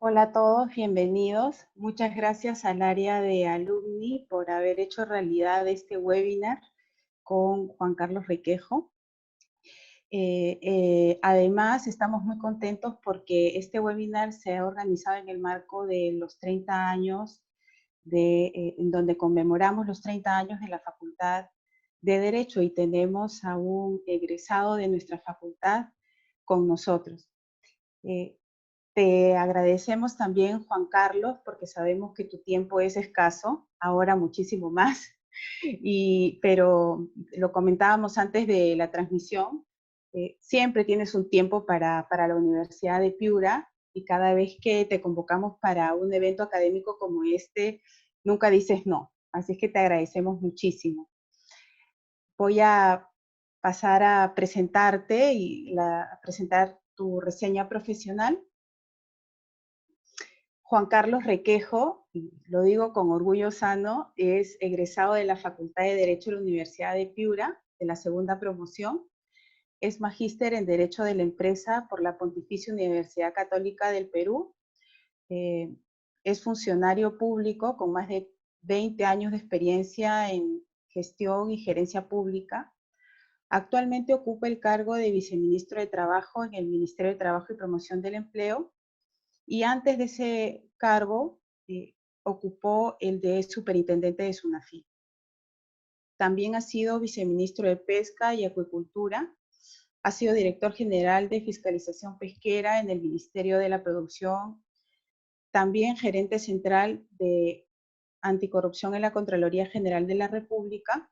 Hola a todos, bienvenidos. Muchas gracias al área de Alumni por haber hecho realidad este webinar con Juan Carlos Requejo. Además, estamos muy contentos porque este webinar se ha organizado en el marco de los 30 años, en donde conmemoramos los 30 años de la Facultad de Derecho y tenemos a un egresado de nuestra facultad con nosotros. Te agradecemos también, Juan Carlos, porque sabemos que tu tiempo es escaso, ahora muchísimo más, pero lo comentábamos antes de la transmisión, siempre tienes un tiempo para la Universidad de Piura y cada vez que te convocamos para un evento académico como este, nunca dices no. Así es que te agradecemos muchísimo. Voy a pasar a presentarte a presentar tu reseña profesional. Juan Carlos Requejo, y lo digo con orgullo sano, es egresado de la Facultad de Derecho de la Universidad de Piura, de la segunda promoción. Es magíster en Derecho de la Empresa por la Pontificia Universidad Católica del Perú. Es funcionario público con más de 20 años de experiencia en gestión y gerencia pública. Actualmente ocupa el cargo de viceministro de Trabajo en el Ministerio de Trabajo y Promoción del Empleo. Y antes de ese cargo, ocupó el de superintendente de SUNAFIL. También ha sido viceministro de Pesca y Acuicultura. Ha sido director general de Fiscalización Pesquera en el Ministerio de la Producción. También gerente central de Anticorrupción en la Contraloría General de la República.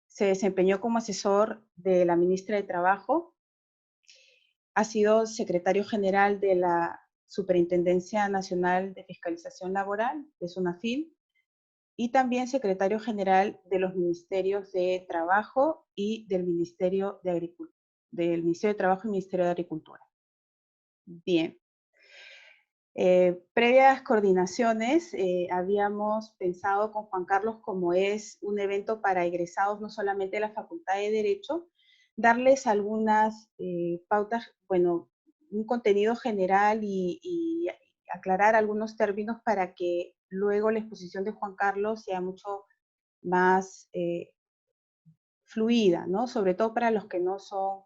Se desempeñó como asesor de la ministra de Trabajo. Ha sido secretario general de la Superintendencia Nacional de Fiscalización Laboral, de SUNAFIL, y también secretario general de los Ministerios de Trabajo y del Ministerio de Agricultura, del Ministerio de Trabajo y Ministerio de Agricultura. Bien. Previas coordinaciones, habíamos pensado con Juan Carlos, como es un evento para egresados no solamente de la Facultad de Derecho, darles algunas pautas, bueno, un contenido general y aclarar algunos términos para que luego la exposición de Juan Carlos sea mucho más fluida, ¿no? Sobre todo para los que no son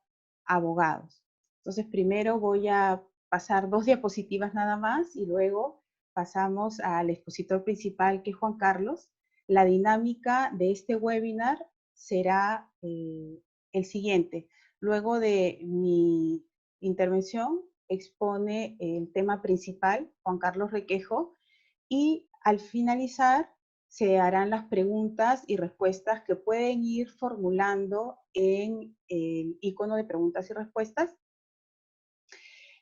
abogados. Entonces, primero voy a pasar 2 diapositivas nada más y luego pasamos al expositor principal, que es Juan Carlos. La dinámica de este webinar será el siguiente. Luego de mi intervención, expone el tema principal, Juan Carlos Requejo, y al finalizar se harán las preguntas y respuestas que pueden ir formulando en el icono de preguntas y respuestas,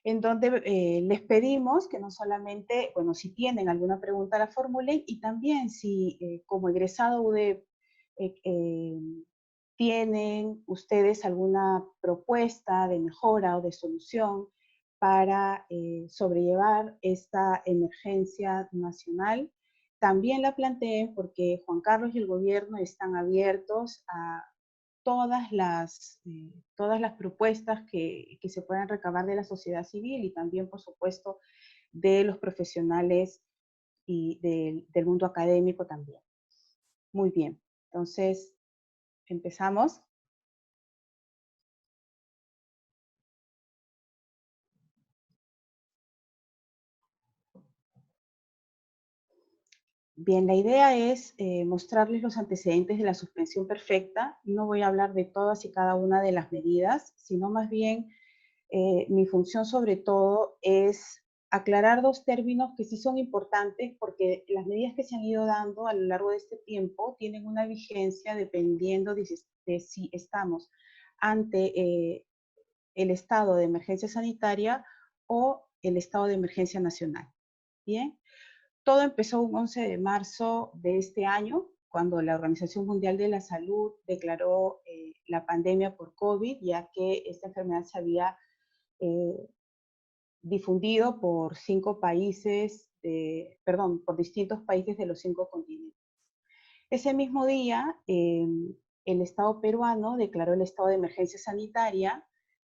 en donde les pedimos que no solamente, bueno, si tienen alguna pregunta la formulen, y también si como egresado UDEP tienen ustedes alguna propuesta de mejora o de solución para sobrellevar esta emergencia nacional, también la planteen, porque Juan Carlos y el gobierno están abiertos a todas las propuestas que se puedan recabar de la sociedad civil y también, por supuesto, de los profesionales y del mundo académico también. Muy bien, entonces empezamos. Bien, la idea es mostrarles los antecedentes de la suspensión perfecta. No voy a hablar de todas y cada una de las medidas, sino más bien mi función sobre todo es aclarar 2 términos que sí son importantes, porque las medidas que se han ido dando a lo largo de este tiempo tienen una vigencia dependiendo de si estamos ante el estado de emergencia sanitaria o el estado de emergencia nacional. Bien. Todo empezó un 11 de marzo de este año, cuando la Organización Mundial de la Salud declaró la pandemia por COVID, ya que esta enfermedad se había eh, difundido por por distintos países de los 5 continentes. Ese mismo día, el Estado peruano declaró el estado de emergencia sanitaria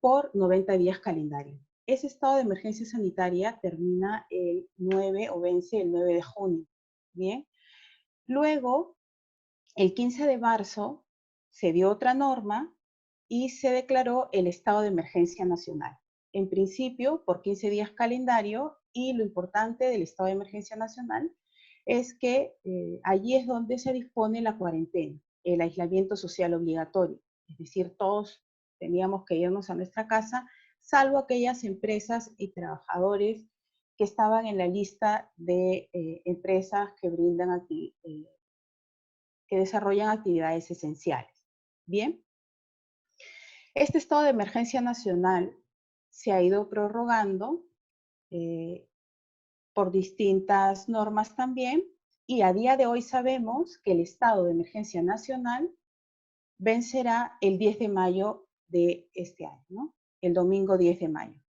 por 90 días calendario. ese estado de emergencia sanitaria termina el 9 o vence el 9 de junio. Bien. Luego, el 15 de marzo, se dio otra norma y se declaró el estado de emergencia nacional. En principio, por 15 días calendario, y lo importante del estado de emergencia nacional es que allí es donde se dispone la cuarentena, el aislamiento social obligatorio. Es decir, todos teníamos que irnos a nuestra casa, salvo aquellas empresas y trabajadores que estaban en la lista de empresas que brindan aquí, que desarrollan actividades esenciales. Bien, este estado de emergencia nacional se ha ido prorrogando por distintas normas también, y a día de hoy sabemos que el estado de emergencia nacional vencerá el 10 de mayo de este año, ¿no? El domingo 10 de mayo.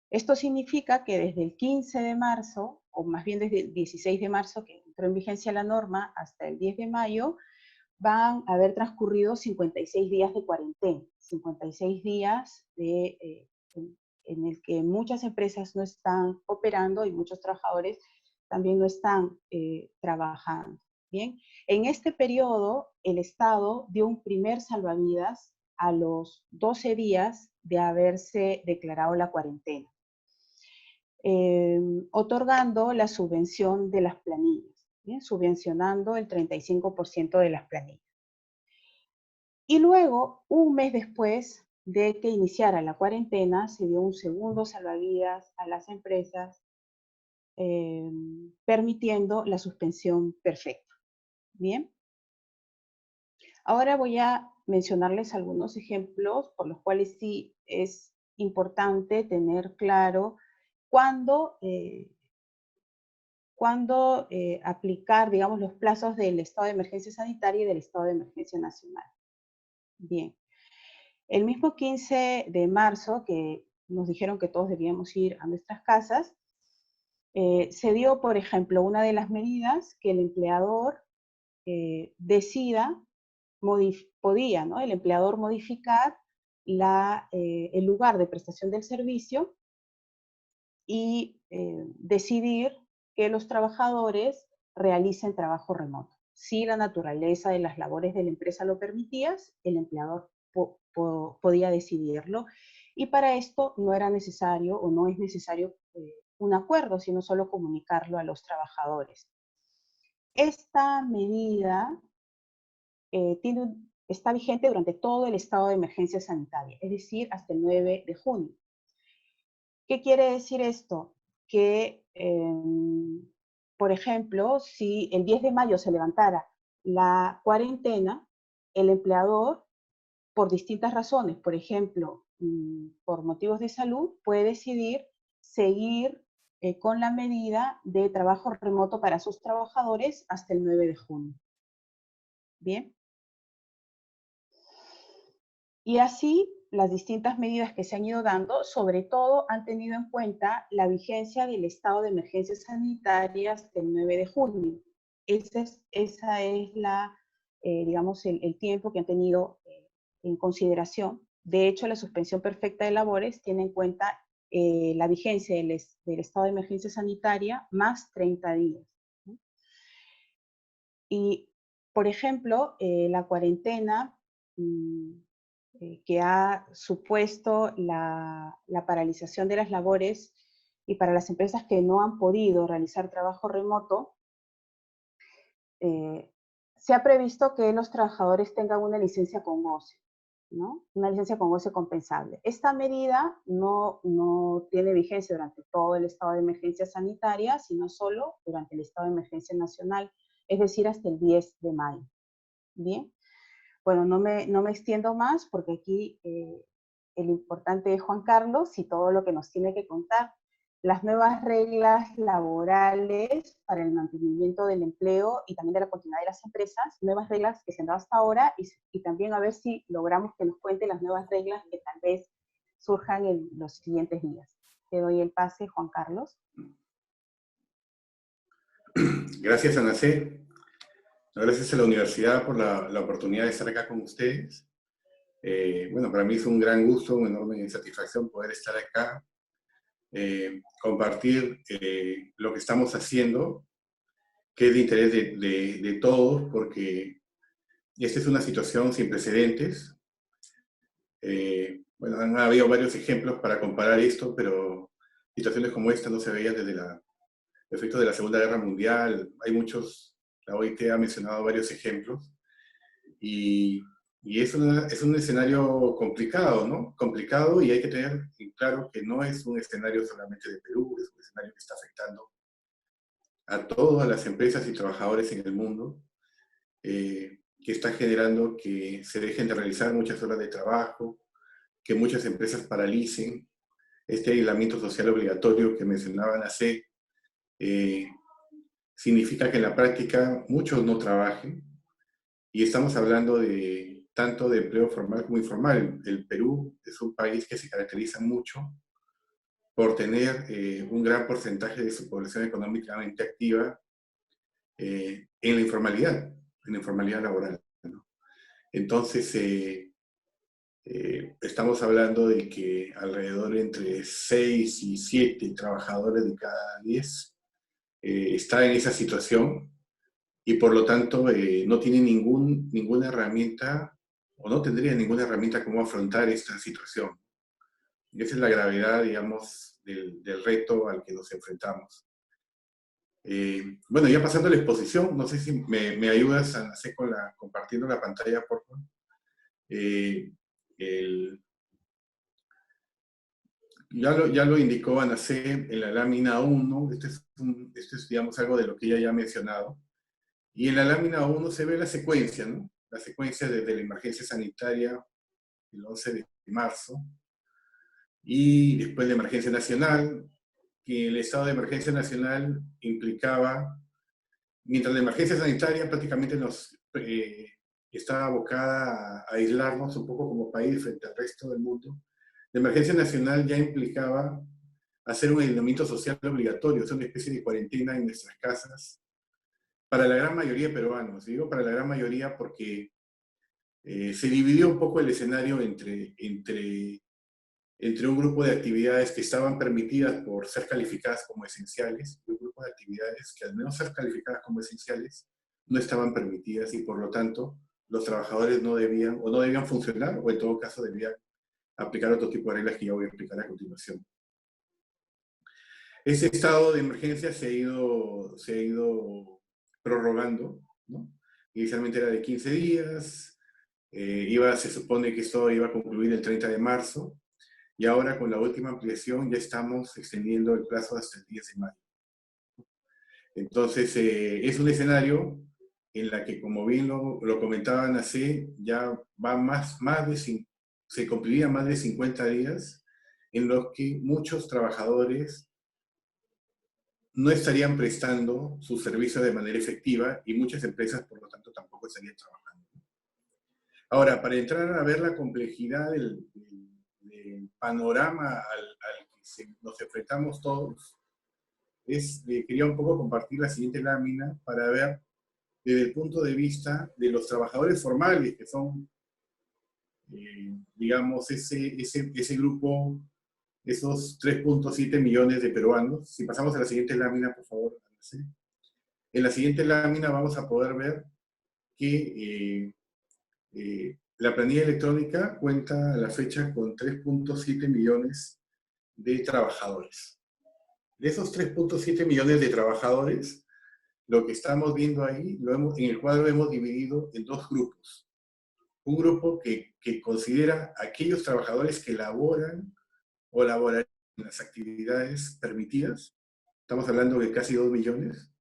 Esto significa que desde el 15 de marzo, o más bien desde el 16 de marzo, que entró en vigencia la norma, hasta el 10 de mayo, van a haber transcurrido 56 días de cuarentena, 56 días en el que muchas empresas no están operando y muchos trabajadores también no están trabajando. Bien, en este periodo el Estado dio un primer salvavidas a los 12 días de haberse declarado la cuarentena, otorgando la subvención de las planillas, ¿bien? Subvencionando el 35% de las planillas. Y luego, un mes después de que iniciara la cuarentena, se dio un segundo salvavidas a las empresas, permitiendo la suspensión perfecta. Bien. Ahora voy a mencionarles algunos ejemplos por los cuales sí es importante tener claro cuándo aplicar, digamos, los plazos del estado de emergencia sanitaria y del estado de emergencia nacional. Bien. El mismo 15 de marzo, que nos dijeron que todos debíamos ir a nuestras casas, se dio, por ejemplo, una de las medidas que el empleador decida, podía, ¿no? El empleador modificar el lugar de prestación del servicio y decidir que los trabajadores realicen trabajo remoto. Si la naturaleza de las labores de la empresa lo permitía, el empleador podía decidirlo, y para esto no era necesario o no es necesario un acuerdo, sino solo comunicarlo a los trabajadores. Esta medida está vigente durante todo el estado de emergencia sanitaria, es decir, hasta el 9 de junio. ¿Qué quiere decir esto? Que, por ejemplo, si el 10 de mayo se levantara la cuarentena, el empleador, por distintas razones, por ejemplo, por motivos de salud, puede decidir seguir con la medida de trabajo remoto para sus trabajadores hasta el 9 de junio. Bien. Y así, las distintas medidas que se han ido dando, sobre todo, han tenido en cuenta la vigencia del estado de emergencia sanitaria hasta el 9 de junio. Esa es digamos, el tiempo que han tenido en consideración. De hecho, la suspensión perfecta de labores tiene en cuenta la vigencia del estado de emergencia sanitaria más 30 días. ¿No? Y, por ejemplo, la cuarentena que ha supuesto la paralización de las labores, y para las empresas que no han podido realizar trabajo remoto, se ha previsto que los trabajadores tengan una licencia con goce, ¿no? Una licencia con goce compensable. Esta medida no tiene vigencia durante todo el estado de emergencia sanitaria, sino solo durante el estado de emergencia nacional, es decir, hasta el 10 de mayo. Bien. Bueno, no me extiendo más porque aquí el importante es Juan Carlos y todo lo que nos tiene que contar. Las nuevas reglas laborales para el mantenimiento del empleo y también de la continuidad de las empresas, nuevas reglas que se han dado hasta ahora, y también a ver si logramos que nos cuente las nuevas reglas que tal vez surjan en los siguientes días. Te doy el pase, Juan Carlos. Gracias, Ana C. Gracias a la universidad por la oportunidad de estar acá con ustedes. Bueno, para mí es un gran gusto, una enorme satisfacción poder estar acá compartir lo que estamos haciendo, que es de interés de todos, porque esta es una situación sin precedentes. Bueno, han habido varios ejemplos para comparar esto, pero situaciones como esta no se veían desde el efecto de la Segunda Guerra Mundial. Hay muchos, la OIT ha mencionado varios ejemplos, y, y es un escenario complicado, ¿no? Complicado, y hay que tener claro que no es un escenario solamente de Perú, es un escenario que está afectando a todas las empresas y trabajadores en el mundo, que está generando que se dejen de realizar muchas horas de trabajo, que muchas empresas paralicen. Este aislamiento social obligatorio que mencionaban hace, significa que en la práctica muchos no trabajen, y estamos hablando de tanto de empleo formal como informal. El Perú es un país que se caracteriza mucho por tener un gran porcentaje de su población económicamente activa en la informalidad laboral, ¿no? Entonces, estamos hablando de que alrededor entre 6 y 7 trabajadores de cada 10 está en esa situación, y por lo tanto no tiene ninguna herramienta, o no tendría ninguna herramienta cómo afrontar esta situación. Y esa es la gravedad, digamos, del reto al que nos enfrentamos. Bueno, ya pasando a la exposición, no sé si me ayudas, Ana C, compartiendo la pantalla, por favor. El, ya lo indicó Ana C en la lámina 1, este es, digamos, algo de lo que ella ya ha mencionado. Y en la lámina 1 se ve la secuencia, ¿no? La secuencia desde la emergencia sanitaria el 11 de marzo, y después la emergencia nacional, que el estado de emergencia nacional implicaba, mientras la emergencia sanitaria prácticamente nos estaba abocada a aislarnos un poco como país frente al resto del mundo, la emergencia nacional ya implicaba hacer un aislamiento social obligatorio, hacer una especie de cuarentena en nuestras casas, para la gran mayoría de peruanos. Digo para la gran mayoría porque se dividió un poco el escenario entre un grupo de actividades que estaban permitidas por ser calificadas como esenciales, y un grupo de actividades que, al menos ser calificadas como esenciales, no estaban permitidas, y por lo tanto los trabajadores no debían funcionar, o en todo caso debían aplicar otro tipo de reglas que ya voy a explicar a continuación. Ese estado de emergencia se ha ido prorrogando, ¿no? Inicialmente era de 15 días, se supone que esto iba a concluir el 30 de marzo, y ahora con la última ampliación ya estamos extendiendo el plazo hasta el 10 de mayo. Entonces, es un escenario en la que, como bien lo comentaban así, ya va se cumplirían más de 50 días en los que muchos trabajadores no estarían prestando su servicio de manera efectiva, y muchas empresas, por lo tanto, tampoco estarían trabajando. Ahora, para entrar a ver la complejidad del panorama al que nos enfrentamos todos, quería un poco compartir la siguiente lámina para ver desde el punto de vista de los trabajadores formales, que son, digamos, ese grupo, esos 3.7 millones de peruanos. Si pasamos a la siguiente lámina, por favor. ¿Sí? En la siguiente lámina vamos a poder ver que la planilla electrónica cuenta a la fecha con 3.7 millones de trabajadores. De esos 3.7 millones de trabajadores, lo que estamos viendo ahí, en el cuadro hemos dividido en dos grupos. Un grupo que considera aquellos trabajadores que laboran o laboran en las actividades permitidas. Estamos hablando de casi 2 millones.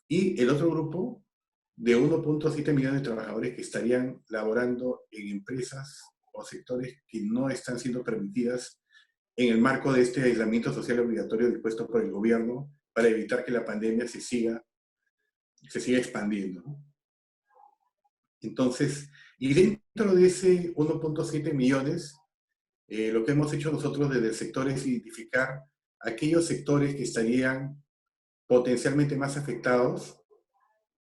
Y el otro grupo de 1.7 millones de trabajadores que estarían laborando en empresas o sectores que no están siendo permitidas en el marco de este aislamiento social obligatorio dispuesto por el gobierno para evitar que la pandemia se siga expandiendo, ¿no? Entonces, y dentro de ese 1.7 millones, lo que hemos hecho nosotros desde el sector es identificar aquellos sectores que estarían potencialmente más afectados,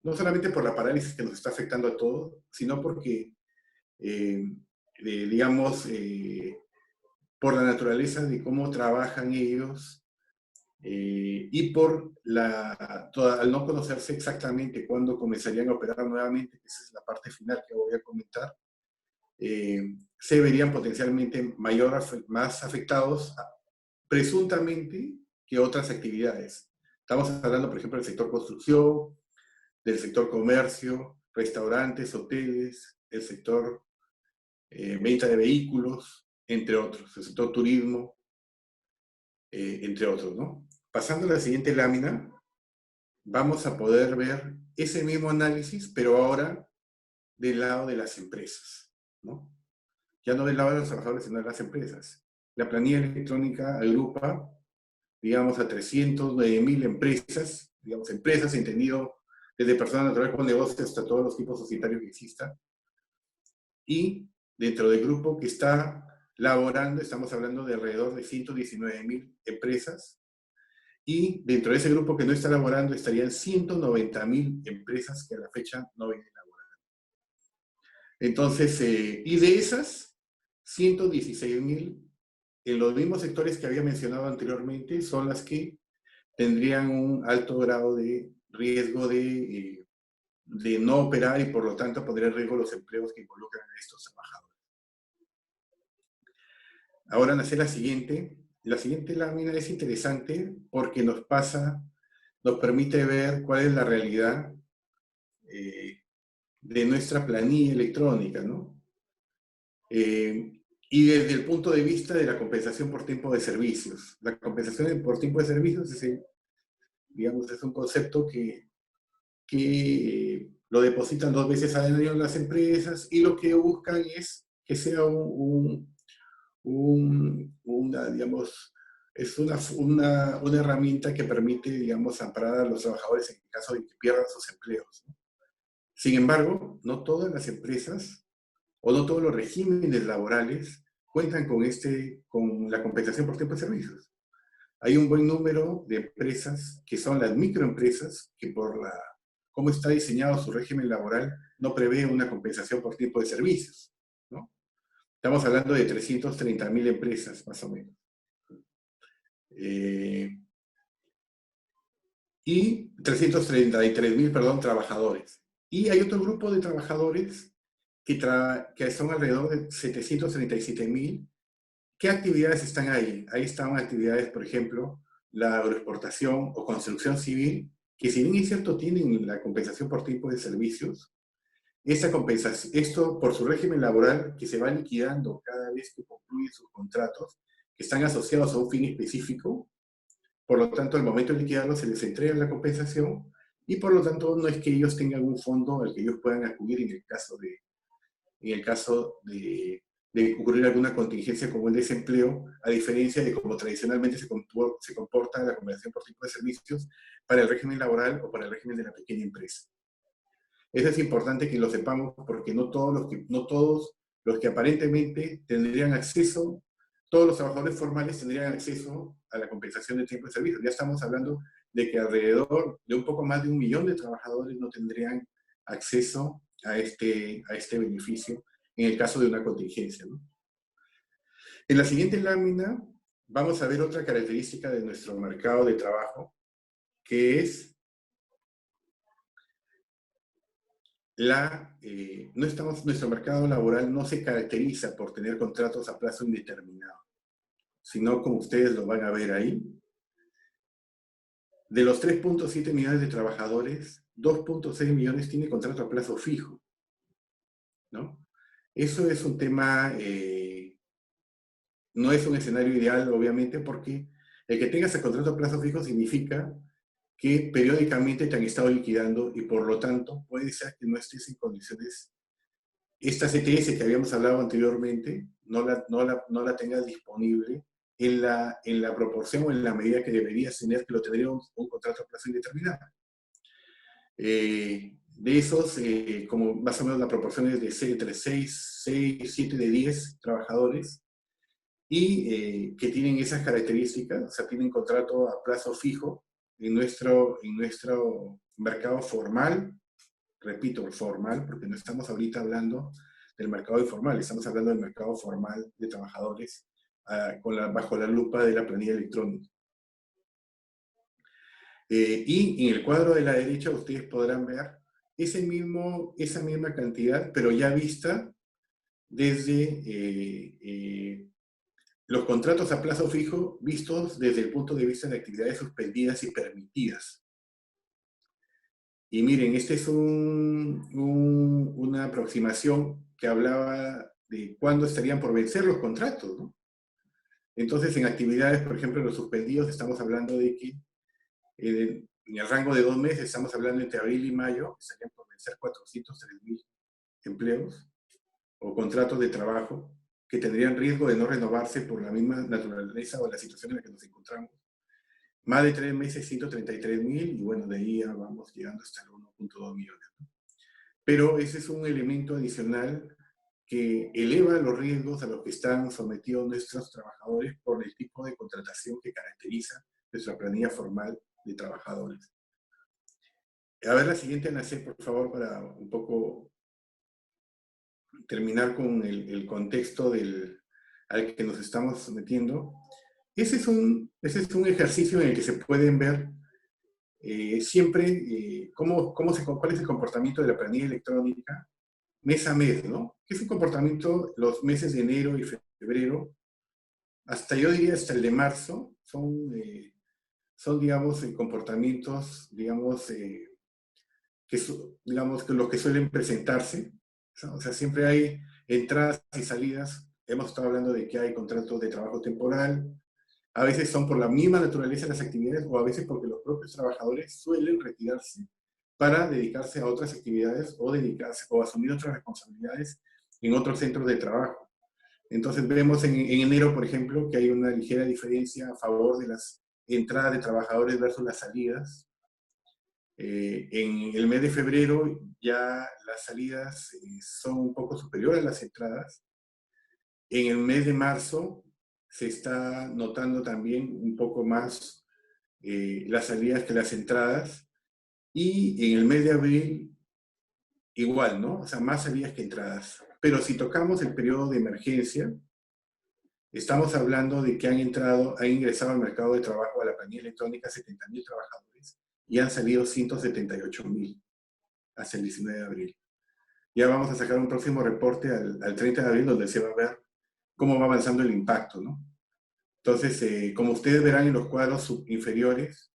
no solamente por la parálisis que nos está afectando a todos, sino porque, digamos, por la naturaleza de cómo trabajan ellos y por al no conocerse exactamente cuándo comenzarían a operar nuevamente, que esa es la parte final que voy a comentar, se verían potencialmente más afectados presuntamente que otras actividades. Estamos hablando, por ejemplo, del sector construcción, del sector comercio, restaurantes, hoteles, el sector venta de vehículos, entre otros, el sector turismo, entre otros, ¿no? Pasando a la siguiente lámina, vamos a poder ver ese mismo análisis, pero ahora del lado de las empresas, ¿no? Ya no del lado de los trabajadores, sino de las empresas. La planilla electrónica agrupa, digamos, a 309.000 empresas, digamos, empresas entendido desde personas naturales con negocios hasta todos los tipos societarios que existan. Y dentro del grupo que está laborando, estamos hablando de alrededor de 119.000 empresas. Y dentro de ese grupo que no está laborando estarían 190.000 empresas que a la fecha no vienen laborando. Entonces, y de esas, 116.000 en los mismos sectores que había mencionado anteriormente son las que tendrían un alto grado de riesgo de no operar y por lo tanto poner en riesgo los empleos que involucran a estos trabajadores. Ahora nace la siguiente. La siguiente lámina es interesante porque nos permite ver cuál es la realidad de nuestra planilla electrónica, ¿no? Y desde el punto de vista de la compensación por tiempo de servicios. La compensación por tiempo de servicios es, digamos, es un concepto que lo depositan 2 veces al año las empresas y lo que buscan es que sea digamos, es una herramienta que permite, digamos, amparar a los trabajadores en caso de que pierdan sus empleos, ¿no? Sin embargo, no todas las empresas o no todos los regímenes laborales cuentan con la compensación por tiempo de servicios. Hay un buen número de empresas que son las microempresas que por cómo está diseñado su régimen laboral no prevé una compensación por tiempo de servicios, ¿no? Estamos hablando de 330.000 empresas, más o menos. Y 333.000, perdón, trabajadores. Y hay otro grupo de trabajadores que son alrededor de 737.000. ¿Qué actividades están ahí? Ahí están actividades, por ejemplo, la agroexportación o construcción civil, que si bien es cierto tienen la compensación por tiempo de servicios, esa compensación, esto por su régimen laboral que se va liquidando cada vez que concluyen sus contratos, que están asociados a un fin específico, por lo tanto al momento de liquidarlo se les entrega la compensación y por lo tanto no es que ellos tengan un fondo al que ellos puedan acudir en el caso de ocurrir alguna contingencia como el desempleo, a diferencia de como tradicionalmente se comporta la compensación por tipo de servicios para el régimen laboral o para el régimen de la pequeña empresa. Eso es importante que lo sepamos porque no todos los que aparentemente tendrían acceso, todos los trabajadores formales tendrían acceso a la compensación de tiempo de servicio. Ya estamos hablando de que alrededor de un poco más de 1 millón de trabajadores no tendrían acceso a este beneficio en el caso de una contingencia, ¿no? En la siguiente lámina vamos a ver otra característica de nuestro mercado de trabajo, que es nuestro mercado laboral no se caracteriza por tener contratos a plazo indeterminado, sino como ustedes lo van a ver ahí, de los 3.7 millones de trabajadores, 2.6 millones tienen contrato a plazo fijo, ¿no? Eso es un tema, no es un escenario ideal, obviamente, porque el que tengas el contrato a plazo fijo significa que periódicamente te han estado liquidando y por lo tanto puede ser que no estés en condiciones, esta CTS que habíamos hablado anteriormente, no la tengas disponible en la proporción o en la medida que deberías tener, que lo tendría un contrato a plazo indeterminado. De esos, como más o menos la proporción es de entre 6, 7 de 10 trabajadores, y que tienen esas características, o sea, tienen contrato a plazo fijo en nuestro mercado formal, repito, formal, porque no estamos ahorita hablando del mercado informal, estamos hablando del mercado formal de trabajadores bajo la lupa de la planilla electrónica. Y en el cuadro de la derecha ustedes podrán ver esa misma cantidad, pero ya vista desde los contratos a plazo fijo, vistos desde el punto de vista de actividades suspendidas y permitidas. Y miren, esta es una aproximación que hablaba de cuándo estarían por vencer los contratos, ¿no? Entonces, en actividades, por ejemplo, los suspendidos, estamos hablando de que en el rango de 2 meses, estamos hablando entre abril y mayo, estarían por vencer 403.000 empleos o contratos de trabajo que tendrían riesgo de no renovarse por la misma naturaleza o la situación en la que nos encontramos. Más de 3 meses, 133.000, y bueno, de ahí ya vamos llegando hasta los 1.2 millones, ¿no? Pero ese es un elemento adicional que eleva los riesgos a los que están sometidos nuestros trabajadores por el tipo de contratación que caracteriza nuestra planilla formal de trabajadores. A ver la siguiente, Ana C, por favor, para un poco terminar con el contexto al que nos estamos sometiendo. Ese es un ejercicio en el que se pueden ver siempre cuál es el comportamiento de la planilla electrónica mes a mes, ¿no? ¿Qué es un comportamiento los meses de enero y febrero? Yo diría hasta el de marzo, son digamos, comportamientos, digamos, digamos, que los que suelen presentarse. O sea, siempre hay entradas y salidas. Hemos estado hablando de que hay contratos de trabajo temporal. A veces son por la misma naturaleza de las actividades o a veces porque los propios trabajadores suelen retirarse para dedicarse a otras actividades o asumir otras responsabilidades en otros centros de trabajo. Entonces vemos en enero, por ejemplo, que hay una ligera diferencia a favor de las entradas de trabajadores versus las salidas. En el mes de febrero ya las salidas son un poco superiores a las entradas. En el mes de marzo se está notando también un poco más las salidas que las entradas. Y en el mes de abril, igual, ¿no? O sea, más salidas que entradas. Pero si tocamos el periodo de emergencia, estamos hablando de que han ingresado al mercado de trabajo a la planilla electrónica 70.000 trabajadores y han salido 178.000 hasta el 19 de abril. Ya vamos a sacar un próximo reporte al 30 de abril donde se va a ver cómo va avanzando el impacto, ¿no? Entonces, como ustedes verán en los cuadros inferiores,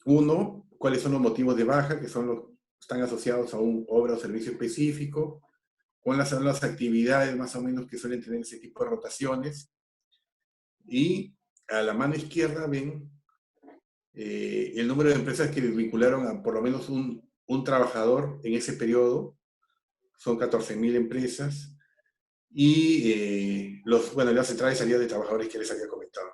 uno, cuáles son los motivos de baja, que están asociados a un obra o servicio específico, cuáles son las actividades más o menos que suelen tener ese tipo de rotaciones, y a la mano izquierda ven el número de empresas que vincularon a por lo menos un trabajador en ese periodo, son 14.000 empresas, y las entradas y salidas de trabajadores que les había comentado.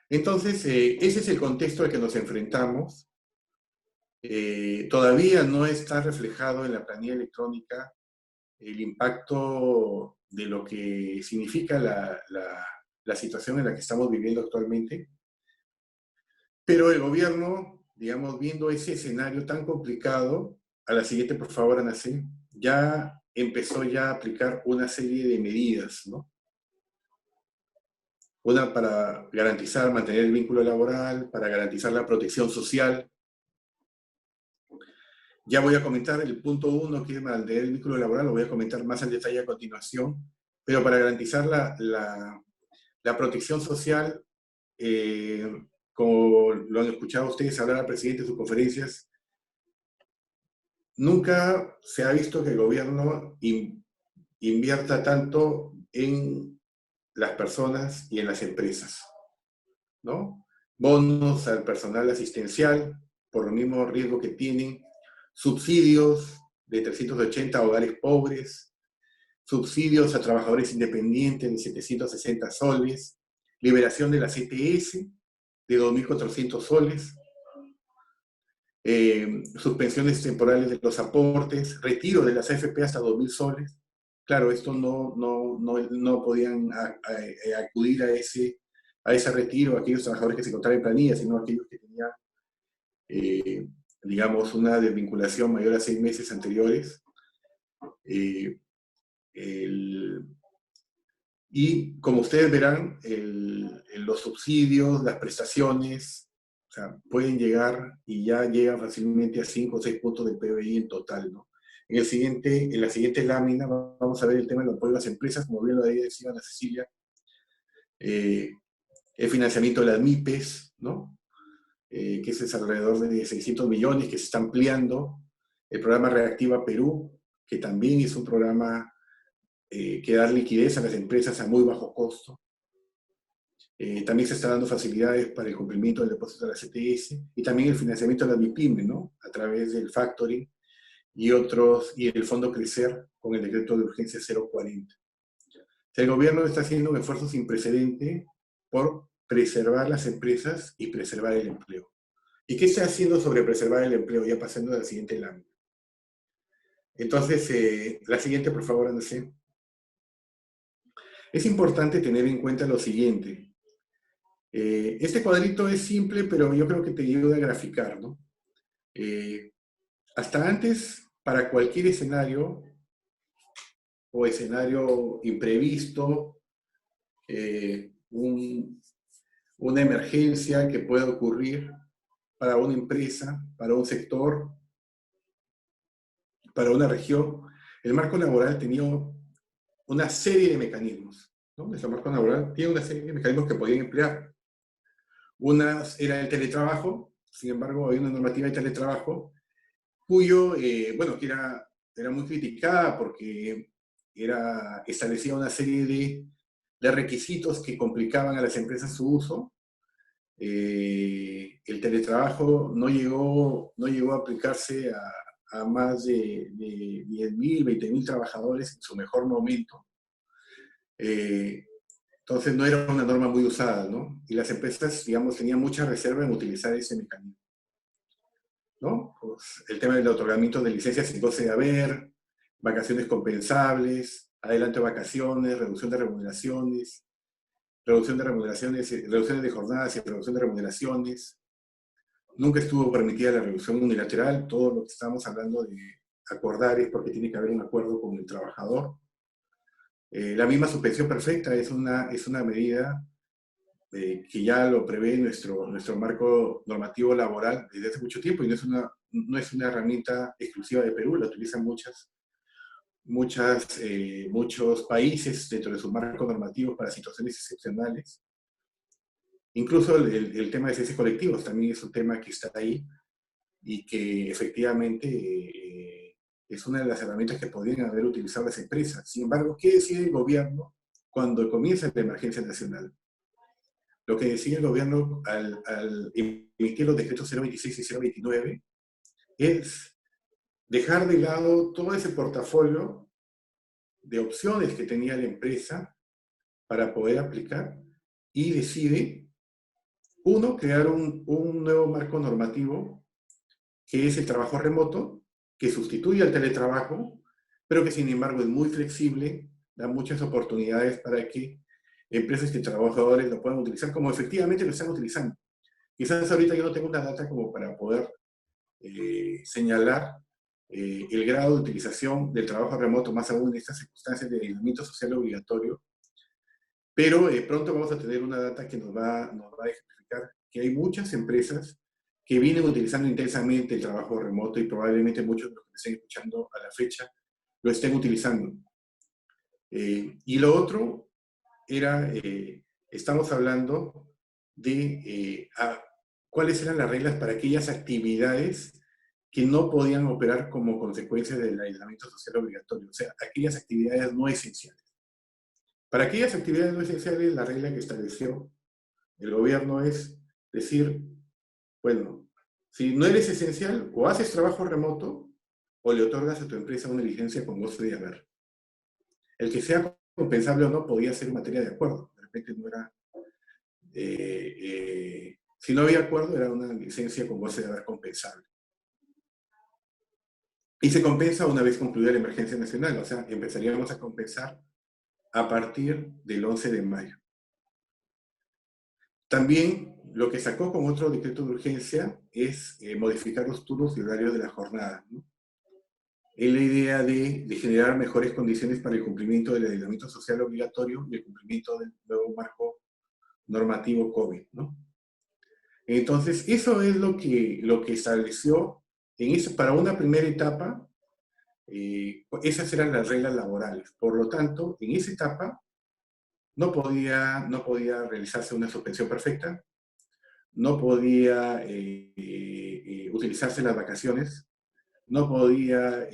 Entonces, ese es el contexto al que nos enfrentamos. Todavía no está reflejado en la planilla electrónica el impacto de lo que significa la situación en la que estamos viviendo actualmente. Pero el gobierno, digamos, viendo ese escenario tan complicado, a la siguiente, por favor, Ana C., ya empezó a aplicar una serie de medidas, ¿no? Una para mantener el vínculo laboral, para garantizar la protección social. Ya voy a comentar el punto 1, que es mantener el vínculo laboral, lo voy a comentar más en detalle a continuación, pero para garantizar la protección social, como lo han escuchado ustedes hablar al presidente en sus conferencias, nunca se ha visto que el gobierno invierta tanto en las personas y en las empresas, ¿no? Bonos al personal asistencial, por el mismo riesgo que tienen, subsidios de 380 a hogares pobres, subsidios a trabajadores independientes de 760 soles, liberación de la CTS de 2.400 soles, suspensiones temporales de los aportes, retiro de las AFP hasta 2.000 soles. Claro, esto no podían acudir a ese retiro aquellos trabajadores que se encontraban en planilla, sino aquellos que tenían, digamos, una desvinculación mayor a 6 meses anteriores. Eh, y como ustedes verán, los subsidios, las prestaciones, o sea, pueden llegar y ya llegan fácilmente a 5 o 6 puntos del PBI en total, ¿no? En la siguiente lámina vamos a ver el tema del apoyo a las empresas, como bien lo decía Ana Cecilia, eh, el financiamiento de las MIPES, ¿no? Que es alrededor de 600 millones, que se está ampliando. El programa Reactiva Perú, que también es un programa que da liquidez a las empresas a muy bajo costo. También se está dando facilidades para el cumplimiento del depósito de la CTS y también el financiamiento de las MIPYME, ¿no? A través del factoring y el Fondo Crecer con el decreto de urgencia 040. El gobierno está haciendo un esfuerzo sin precedente por preservar las empresas y preservar el empleo. ¿Y qué está haciendo sobre preservar el empleo? Ya pasando a la siguiente lámina. Entonces, la siguiente, por favor, Andrés. Es importante tener en cuenta lo siguiente. Este cuadrito es simple, pero yo creo que te ayuda a graficar, ¿no? Hasta antes, para cualquier escenario o escenario imprevisto, una emergencia que pueda ocurrir para una empresa, para un sector, para una región, el marco laboral tenía una serie de mecanismos, ¿no? Nuestro marco laboral tiene una serie de mecanismos que podían emplear. Unas era el teletrabajo, sin embargo, había una normativa de teletrabajo cuyo, bueno, que era muy criticada porque establecía una serie de requisitos que complicaban a las empresas su uso. El teletrabajo no llegó a aplicarse a más de 10.000, 20.000 trabajadores en su mejor momento. Entonces no era una norma muy usada, ¿no? Y las empresas, digamos, tenían mucha reserva en utilizar ese mecanismo, ¿no? Pues el tema del otorgamiento de licencias sin goce de haber, vacaciones compensables, adelanto de vacaciones, reducción de remuneraciones, reducciones de jornadas y reducción de remuneraciones. Nunca estuvo permitida la reducción unilateral, todo lo que estamos hablando de acordar es porque tiene que haber un acuerdo con el trabajador. La misma suspensión perfecta es una medida que ya lo prevé nuestro marco normativo laboral desde hace mucho tiempo y no es una herramienta exclusiva de Perú, la utilizan muchos países dentro de sus marcos normativos para situaciones excepcionales. Incluso el tema de cese colectivos también es un tema que está ahí y que efectivamente es una de las herramientas que podrían haber utilizado las empresas. Sin embargo, ¿qué decide el gobierno cuando comienza la emergencia nacional? Lo que decide el gobierno al emitir los decretos 026 y 029 es dejar de lado todo ese portafolio de opciones que tenía la empresa para poder aplicar y decide, uno, crear un nuevo marco normativo que es el trabajo remoto, que sustituye al teletrabajo, pero que sin embargo es muy flexible, da muchas oportunidades para que empresas y trabajadores lo puedan utilizar como efectivamente lo están utilizando. Quizás ahorita yo no tengo una data como para poder señalar el grado de utilización del trabajo remoto, más aún en estas circunstancias de aislamiento social obligatorio, pero pronto vamos a tener una data que nos va a ejemplificar que hay muchas empresas que vienen utilizando intensamente el trabajo remoto y probablemente muchos de los que me estén escuchando a la fecha lo estén utilizando. Y lo otro era, estamos hablando de cuáles eran las reglas para aquellas actividades que no podían operar como consecuencia del aislamiento social obligatorio, o sea, aquellas actividades no esenciales. Para aquellas actividades no esenciales, la regla que estableció el gobierno es decir, bueno, si no eres esencial, o haces trabajo remoto, o le otorgas a tu empresa una licencia con goce de haber. El que sea compensable o no podía ser materia de acuerdo. De repente no era... si no había acuerdo, era una licencia con goce de haber compensable. Y se compensa una vez concluida la emergencia nacional, o sea, empezaríamos a compensar a partir del 11 de mayo. También lo que sacó con otro decreto de urgencia es modificar los turnos y horarios de la jornada, ¿no? en la idea de generar mejores condiciones para el cumplimiento del aislamiento social obligatorio y el cumplimiento del nuevo marco normativo COVID, ¿no? Entonces, eso es lo que estableció para una primera etapa. Esas eran las reglas laborales. Por lo tanto, en esa etapa no podía realizarse una suspensión perfecta, no podía utilizarse las vacaciones, no podía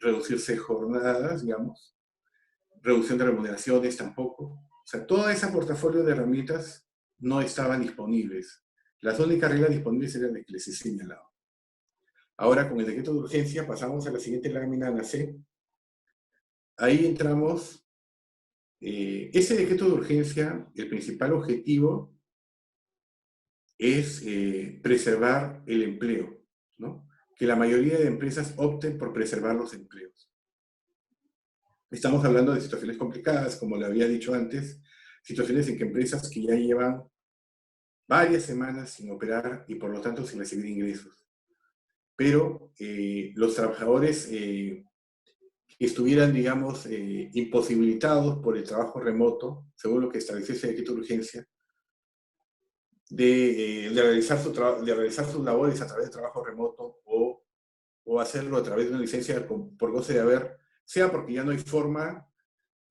reducirse jornadas, digamos, reducción de remuneraciones tampoco. O sea, todo ese portafolio de herramientas no estaban disponibles. Las únicas reglas disponibles eran las que les he señalado. Ahora, con el decreto de urgencia, pasamos a la siguiente lámina, la C. Ahí entramos. Ese decreto de urgencia, el principal objetivo es preservar el empleo, ¿no? Que la mayoría de empresas opten por preservar los empleos. Estamos hablando de situaciones complicadas, como le había dicho antes, situaciones en que empresas que ya llevan varias semanas sin operar y por lo tanto sin recibir ingresos. Pero los trabajadores que estuvieran, digamos, imposibilitados por el trabajo remoto, según lo que estableció ese decreto de urgencia, de realizar sus labores a través de trabajo remoto o hacerlo a través de una licencia por goce de haber, sea porque ya no hay forma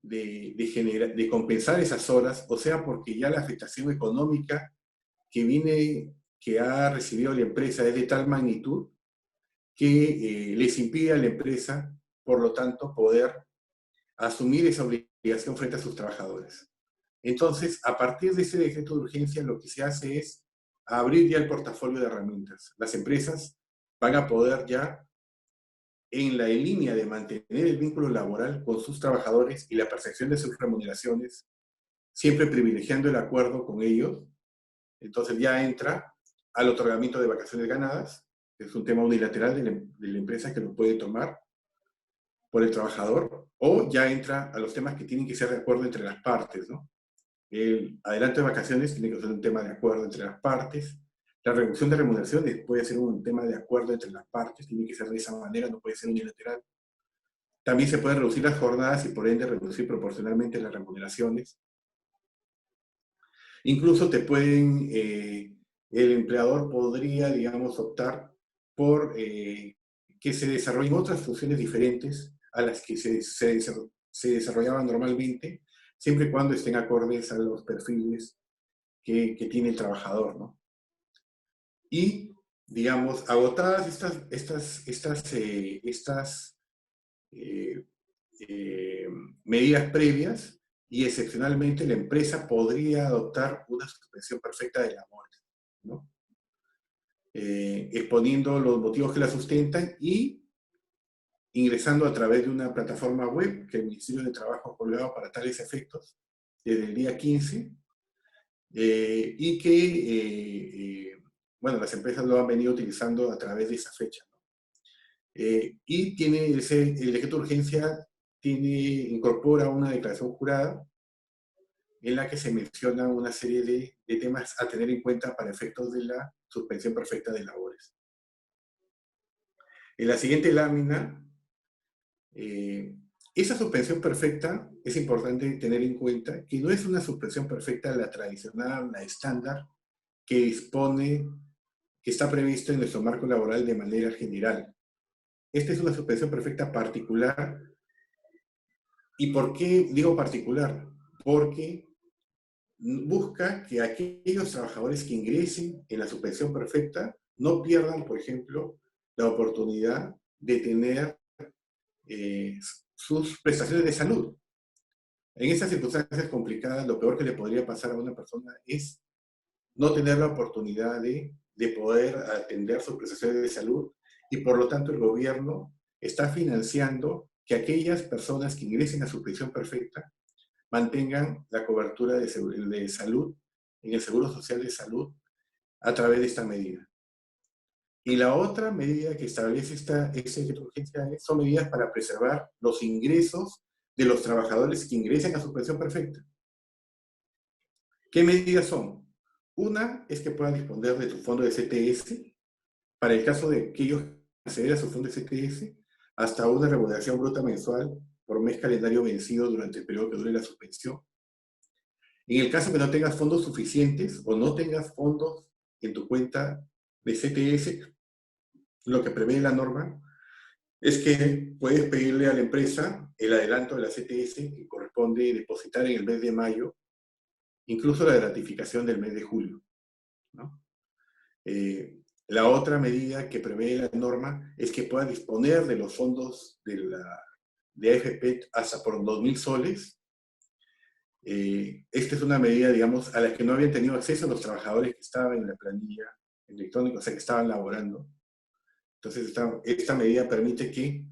de compensar esas horas, o sea porque ya la afectación económica que ha recibido la empresa es de tal magnitud que les impide a la empresa, por lo tanto, poder asumir esa obligación frente a sus trabajadores. Entonces, a partir de ese decreto de urgencia, lo que se hace es abrir ya el portafolio de herramientas. Las empresas van a poder ya, en la línea de mantener el vínculo laboral con sus trabajadores y la percepción de sus remuneraciones, siempre privilegiando el acuerdo con ellos. Entonces ya entra al otorgamiento de vacaciones ganadas, que es un tema unilateral de la empresa que lo puede tomar por el trabajador, o ya entra a los temas que tienen que ser de acuerdo entre las partes, ¿no? El adelanto de vacaciones tiene que ser un tema de acuerdo entre las partes. La reducción de remuneraciones puede ser un tema de acuerdo entre las partes, tiene que ser de esa manera, no puede ser unilateral. También se pueden reducir las jornadas y por ende reducir proporcionalmente las remuneraciones. Incluso el empleador podría, digamos, optar por que se desarrollen otras funciones diferentes a las que se desarrollaban normalmente, siempre y cuando estén acordes a los perfiles que tiene el trabajador, ¿no? Y, digamos, agotadas estas eh, eh, medidas previas, y excepcionalmente la empresa podría adoptar una suspensión perfecta de labores, ¿no? Exponiendo los motivos que la sustentan y ingresando a través de una plataforma web que el Ministerio de Trabajo ha colgado para tales efectos desde el día 15, y que, bueno, las empresas lo han venido utilizando a través de esa fecha, ¿no? Y el decreto de urgencia incorpora una declaración jurada en la que se menciona una serie de temas a tener en cuenta para efectos de la suspensión perfecta de labores. En la siguiente lámina, esa suspensión perfecta es importante tener en cuenta que no es una suspensión perfecta la tradicional, la estándar, que está prevista en nuestro marco laboral de manera general. Esta es una suspensión perfecta particular. ¿Y por qué digo particular? Porque busca que aquellos trabajadores que ingresen en la suspensión perfecta no pierdan, por ejemplo, la oportunidad de tener sus prestaciones de salud. En estas circunstancias complicadas, lo peor que le podría pasar a una persona es no tener la oportunidad de poder atender sus prestaciones de salud, y por lo tanto el gobierno está financiando que aquellas personas que ingresen a su prisión perfecta mantengan la cobertura de salud en el Seguro Social de Salud a través de esta medida. Y la otra medida que establece esta urgencia son medidas para preservar los ingresos de los trabajadores que ingresen a su pensión perfecta. ¿Qué medidas son? Una es que puedan disponer de su fondo de CTS para el caso de que ellos acceder a su fondo de CTS, hasta una remuneración bruta mensual por mes calendario vencido durante el periodo que dure la suspensión. En el caso que no tengas fondos suficientes o no tengas fondos en tu cuenta de CTS, lo que prevé la norma es que puedes pedirle a la empresa el adelanto de la CTS que corresponde depositar en el mes de mayo, incluso la gratificación del mes de julio, ¿no? La otra medida que prevé la norma es que pueda disponer de los fondos de AFP hasta por 2.000 soles. Esta es una medida, digamos, a la que no habían tenido acceso los trabajadores que estaban en la planilla electrónica, o sea, que estaban laborando. Entonces, esta medida permite que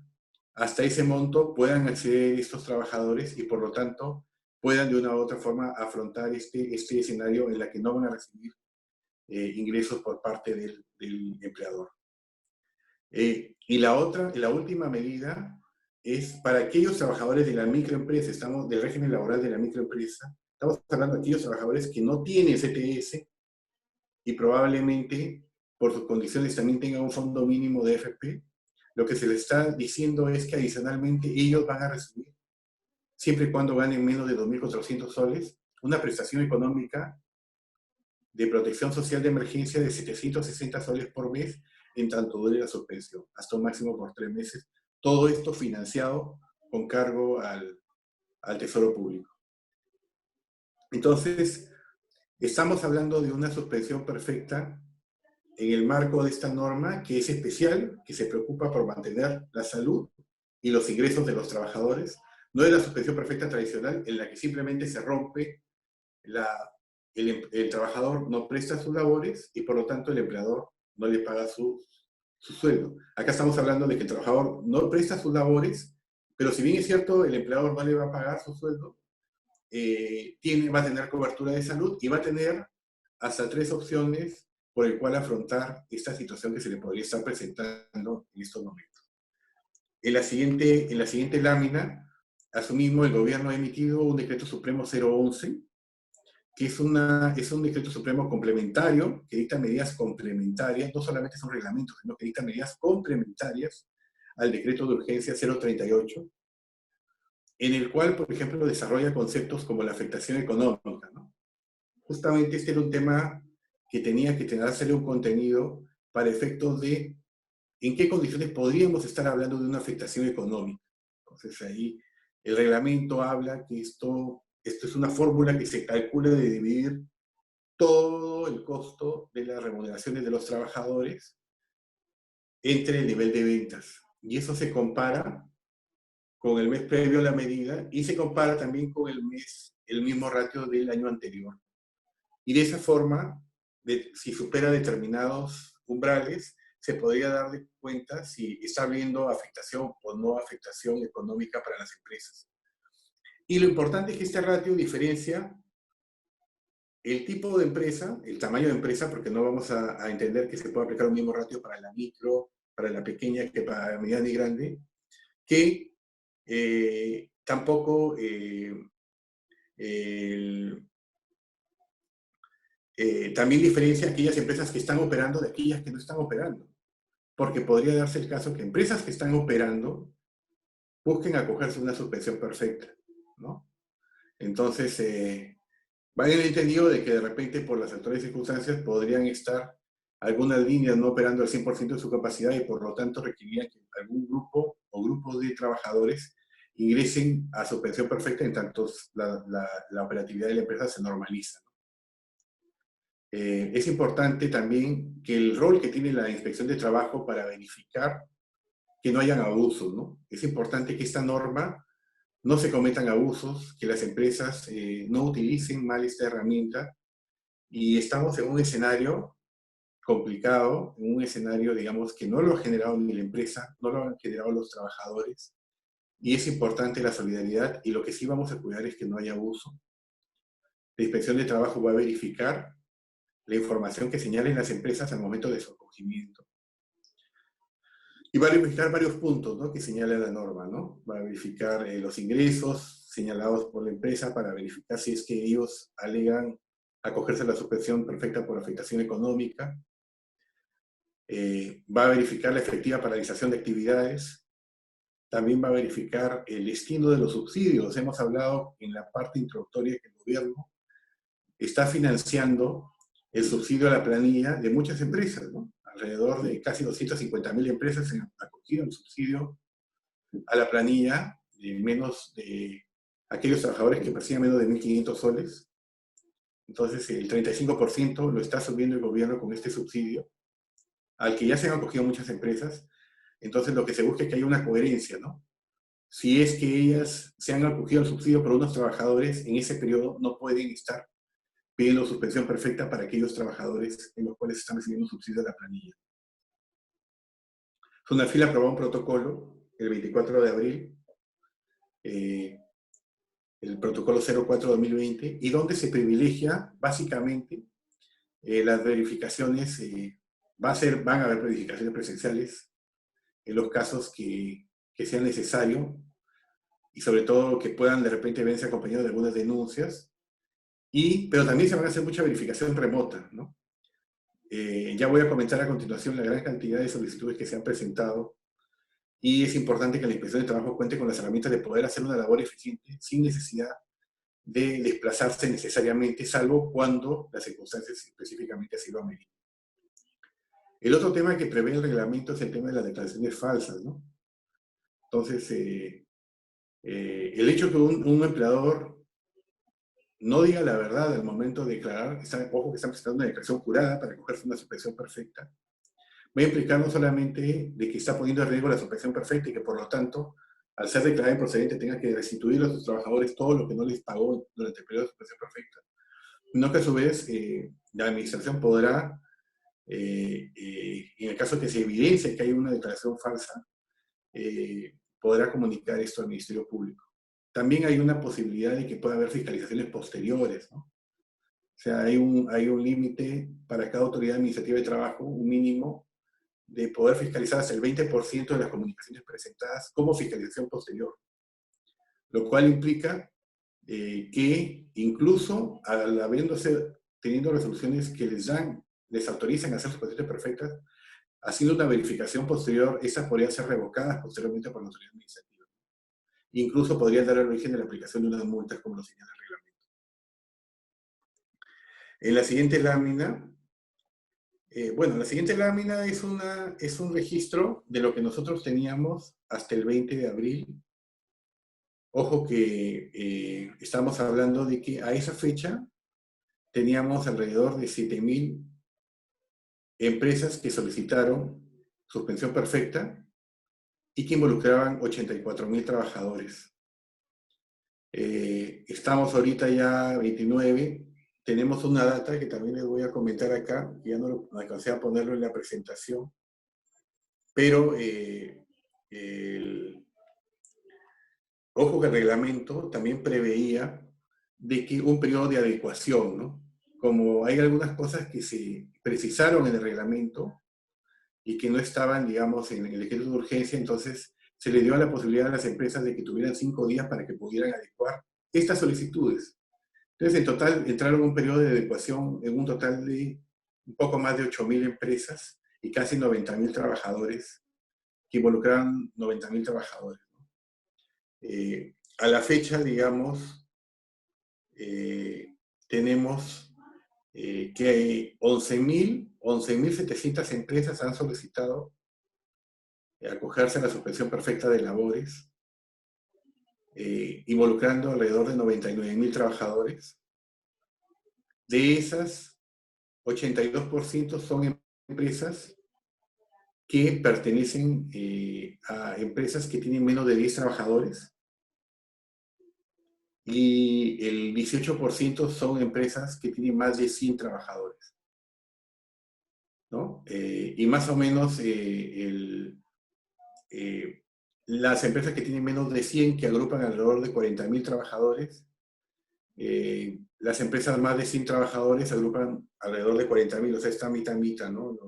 hasta ese monto puedan acceder estos trabajadores y, por lo tanto, puedan de una u otra forma afrontar este escenario en la que no van a recibir ingresos por parte del empleador. Y la última medida es para aquellos trabajadores de la microempresa, estamos del régimen laboral de la microempresa, estamos hablando de aquellos trabajadores que no tienen CTS y probablemente por sus condiciones también tengan un fondo mínimo de AFP. Lo que se les está diciendo es que adicionalmente ellos van a recibir, siempre y cuando ganen menos de 2.400 soles, una prestación económica de protección social de emergencia de 760 soles por mes en tanto dure la suspensión, hasta un máximo por 3 meses. Todo esto financiado con cargo al Tesoro Público. Entonces, estamos hablando de una suspensión perfecta en el marco de esta norma que es especial, que se preocupa por mantener la salud y los ingresos de los trabajadores. No es la suspensión perfecta tradicional en la que simplemente se rompe el trabajador no presta sus labores y por lo tanto el empleador no le paga su sueldo. Acá estamos hablando de que el trabajador no presta sus labores, pero si bien es cierto, el empleador no le va a pagar su sueldo, va a tener cobertura de salud y va a tener hasta 3 opciones por el cual afrontar esta situación que se le podría estar presentando en estos momentos. En la siguiente lámina, asimismo, el gobierno ha emitido un decreto supremo 011, que es un decreto supremo complementario, que dicta medidas complementarias, no solamente son reglamentos, sino que dicta medidas complementarias al decreto de urgencia 038, en el cual, por ejemplo, desarrolla conceptos como la afectación económica, ¿no? Justamente este era un tema que tenía que darle un contenido para efectos de en qué condiciones podríamos estar hablando de una afectación económica. Entonces ahí el reglamento habla que esto es una fórmula que se calcula de dividir todo el costo de las remuneraciones de los trabajadores entre el nivel de ventas. Y eso se compara con el mes previo a la medida y se compara también con el mismo ratio del año anterior. Y de esa forma, si supera determinados umbrales, se podría dar cuenta si está habiendo afectación o no afectación económica para las empresas. Y lo importante es que este ratio diferencia el tipo de empresa, el tamaño de empresa, porque no vamos a entender que se puede aplicar un mismo ratio para la micro, para la pequeña, que para la mediana y grande, que tampoco también diferencia aquellas empresas que están operando de aquellas que no están operando. Porque podría darse el caso que empresas que están operando busquen acogerse a una suspensión perfecta, ¿no? Entonces, va en el entendido de que de repente por las actuales circunstancias podrían estar algunas líneas no operando al 100% de su capacidad y por lo tanto requerirían que algún grupo o grupos de trabajadores ingresen a suspensión perfecta en tanto la operatividad de la empresa se normaliza. Es importante también que el rol que tiene la inspección de trabajo para verificar que no hayan abusos, ¿no? Es importante que esta norma no se cometan abusos, que las empresas no utilicen mal esta herramienta y estamos en un escenario complicado, en un escenario, digamos, que no lo ha generado ni la empresa, no lo han generado los trabajadores y es importante la solidaridad y lo que sí vamos a cuidar es que no haya abuso. La inspección de trabajo va a verificar la información que señalen las empresas al momento de su acogimiento. Y va a verificar varios puntos, ¿no?, que señala la norma, ¿no? Va a verificar los ingresos señalados por la empresa para verificar si es que ellos alegan acogerse a la suspensión perfecta por afectación económica. Va a verificar la efectiva paralización de actividades también va a verificar el destino de los subsidios. Hemos hablado en la parte introductoria que el gobierno está financiando el subsidio a la planilla de muchas empresas, ¿no? Alrededor de casi 250.000 empresas han acogido el subsidio a la planilla de menos de aquellos trabajadores que perciben menos de 1.500 soles. Entonces, el 35% lo está subiendo el gobierno con este subsidio, al que ya se han acogido muchas empresas. Entonces, lo que se busca es que haya una coherencia, ¿no? Si es que ellas se han acogido al subsidio por unos trabajadores, en ese periodo no pueden estar pidiendo suspensión perfecta para aquellos trabajadores en los cuales están recibiendo subsidio de la planilla. Sunafil aprobó un protocolo el 24 de abril, el protocolo 04-2020, y donde se privilegia básicamente las verificaciones, van a haber verificaciones presenciales en los casos que sea necesario, y sobre todo que puedan de repente verse acompañados de algunas denuncias, pero también se van a hacer mucha verificación remota, ¿no? Ya voy a comentar a continuación la gran cantidad de solicitudes que se han presentado, y es importante que la Inspección de Trabajo cuente con las herramientas de poder hacer una labor eficiente sin necesidad de desplazarse necesariamente, salvo cuando las circunstancias específicamente así lo ameriten. El otro tema que prevé el reglamento es el tema de las declaraciones falsas, ¿no? Entonces, el hecho que un empleador no diga la verdad al momento de declarar, ojo que están presentando una declaración jurada para cogerse una suspensión perfecta, va a implicar no solamente de que está poniendo en riesgo la suspensión perfecta y que por lo tanto, al ser declarada improcedente, tenga que restituir a sus trabajadores todo lo que no les pagó durante el periodo de suspensión perfecta, sino que a su vez la administración podrá, en el caso que se evidencie que hay una declaración falsa, podrá comunicar esto al Ministerio Público. También hay una posibilidad de que pueda haber fiscalizaciones posteriores, ¿no? O sea, hay un límite para cada autoridad administrativa de trabajo, un mínimo de poder fiscalizar hasta el 20% de las comunicaciones presentadas como fiscalización posterior. Lo cual implica que incluso teniendo resoluciones que les autorizan a hacer suspensiones perfectas, haciendo una verificación posterior, esas podrían ser revocadas posteriormente por la autoridad administrativa. Incluso podrían dar el origen de la aplicación de unas multas, como lo señala el reglamento. En la siguiente lámina, la siguiente lámina es un registro de lo que nosotros teníamos hasta el 20 de abril. Ojo que estamos hablando de que a esa fecha teníamos alrededor de 7.000 empresas que solicitaron suspensión perfecta y que involucraban 84.000 trabajadores. Estamos ahorita ya 29, tenemos una data que también les voy a comentar acá, que ya no alcancé a ponerlo en la presentación, pero ojo que el reglamento también preveía de que un periodo de adecuación, ¿no? Como hay algunas cosas que se precisaron en el reglamento y que no estaban, digamos, en el decreto de urgencia, entonces se le dio la posibilidad a las empresas de que tuvieran 5 días para que pudieran adecuar estas solicitudes. Entonces, en total, entraron en un periodo de adecuación en un total de un poco más de 8.000 empresas y casi 90.000 trabajadores, que involucraban 90.000 trabajadores, ¿no? A la fecha, digamos, tenemos que 11.700 empresas han solicitado acogerse a la suspensión perfecta de labores, involucrando alrededor de 99.000 trabajadores. De esas, 82% son empresas que pertenecen a empresas que tienen menos de 10 trabajadores, y el 18% son empresas que tienen más de 100 trabajadores, ¿no? Y más o menos las empresas que tienen menos de 100, que agrupan alrededor de 40.000 trabajadores, las empresas más de 100 trabajadores agrupan alrededor de 40.000, o sea, está mitad, ¿no?